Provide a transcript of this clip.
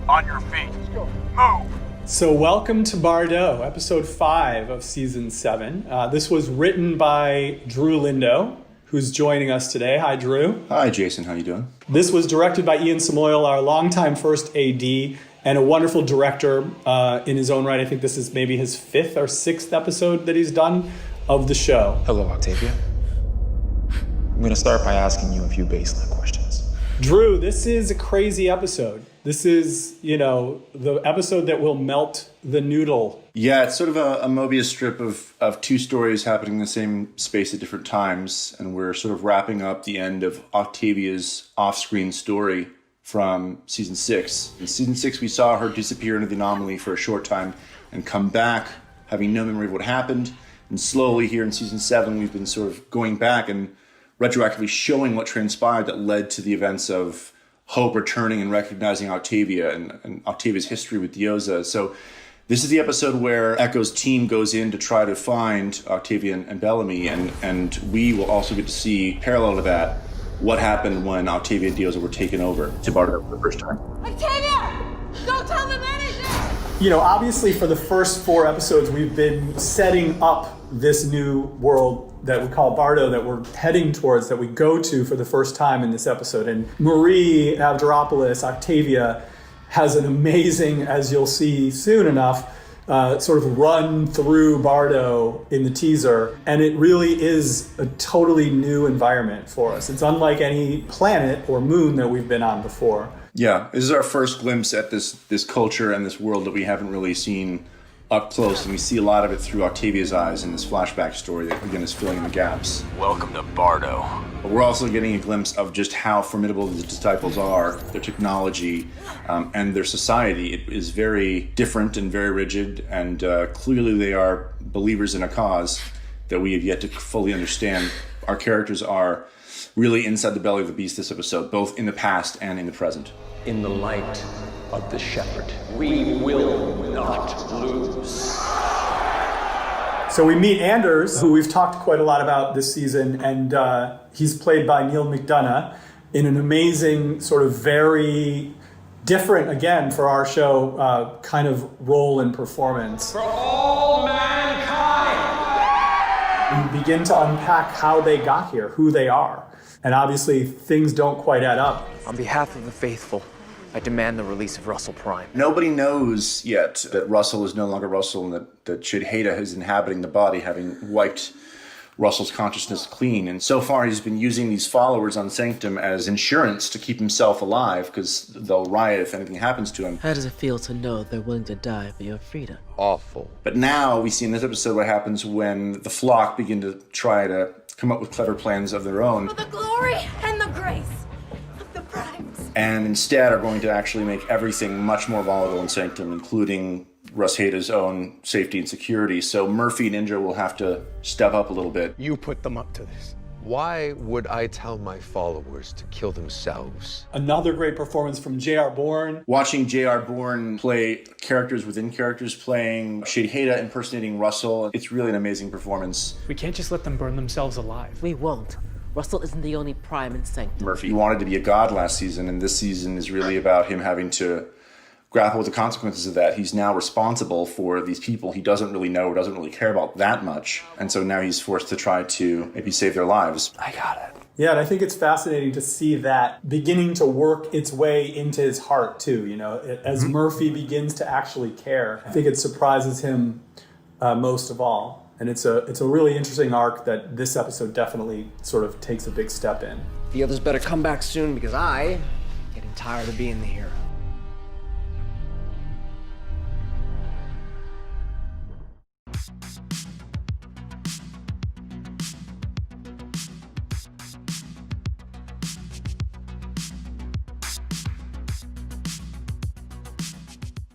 On your feet. Move! So welcome to Bardo, episode 5 of season 7. This was written by Drew Lindo, who's joining us today. Hi, Drew. Hi, Jason. How you doing? This was directed by Ian Samoil, our longtime first AD, and a wonderful director in his own right. I think this is maybe his 5th or 6th episode that he's done of the show. Hello, Octavia. I'm going to start by asking you a few baseline questions. Drew, this is a crazy episode. This is, the episode that will melt the noodle. Yeah, it's sort of a Mobius strip of two stories happening in the same space at different times. And we're sort of wrapping up the end of Octavia's off-screen story from season 6. In season 6, we saw her disappear into the anomaly for a short time and come back, having no memory of what happened. And slowly here in season 7, we've been sort of going back and retroactively showing what transpired that led to the events of Hope returning and recognizing Octavia and Octavia's history with Dioza. So this is the episode where Echo's team goes in to try to find Octavia and Bellamy, and we will also get to see, parallel to that, what happened when Octavia and Dioza were taken over to Bardo for the first time. Octavia! Go tell the manager! Obviously for the first 4 episodes, we've been setting up this new world that we call Bardo, that we're heading towards, that we go to for the first time in this episode. And Marie, Avgeropoulos, Octavia, has an amazing, as you'll see soon enough, sort of run through Bardo in the teaser. And it really is a totally new environment for us. It's unlike any planet or moon that we've been on before. Yeah, this is our first glimpse at this culture and this world that we haven't really seen up close, and we see a lot of it through Octavia's eyes in this flashback story that, again, is filling in the gaps. Welcome to Bardo. But we're also getting a glimpse of just how formidable the disciples are, their technology, and their society. It is very different and very rigid, and clearly they are believers in a cause that we have yet to fully understand. Our characters are really inside the belly of the beast this episode, both in the past and in the present. In the light of the shepherd, we will not lose. So we meet Anders, who we've talked quite a lot about this season, and he's played by Neil McDonough in an amazing, sort of very different, again, for our show, kind of role and performance. For all mankind! We begin to unpack how they got here, who they are. And obviously, things don't quite add up. On behalf of the faithful, I demand the release of Russell Prime. Nobody knows yet that Russell is no longer Russell and that Shidheda is inhabiting the body, having wiped Russell's consciousness clean. And so far, he's been using these followers on Sanctum as insurance to keep himself alive, because they'll riot if anything happens to him. How does it feel to know they're willing to die for your freedom? Awful. But now we see in this episode what happens when the flock begin to try to come up with clever plans of their own. For the glory and the grace of the primes. And instead are going to actually make everything much more volatile in Sanctum, including Russ Hader's own safety and security. So Murphy and Indra will have to step up a little bit. You put them up to this. Why would I tell my followers to kill themselves? Another great performance from J.R. Bourne. Watching J.R. Bourne play characters within characters, playing Shidheda impersonating Russell, it's really an amazing performance. We can't just let them burn themselves alive. We won't. Russell isn't the only prime in Sanctum. Murphy wanted to be a god last season, and this season is really about him having to grapple with the consequences of that. He's now responsible for these people he doesn't really know or doesn't really care about that much. And so now he's forced to try to maybe save their lives. I got it. Yeah, and I think it's fascinating to see that beginning to work its way into his heart, too. As Murphy begins to actually care, I think it surprises him most of all. And it's a really interesting arc that this episode definitely sort of takes a big step in. The others better come back soon, because I'm getting tired of being the hero.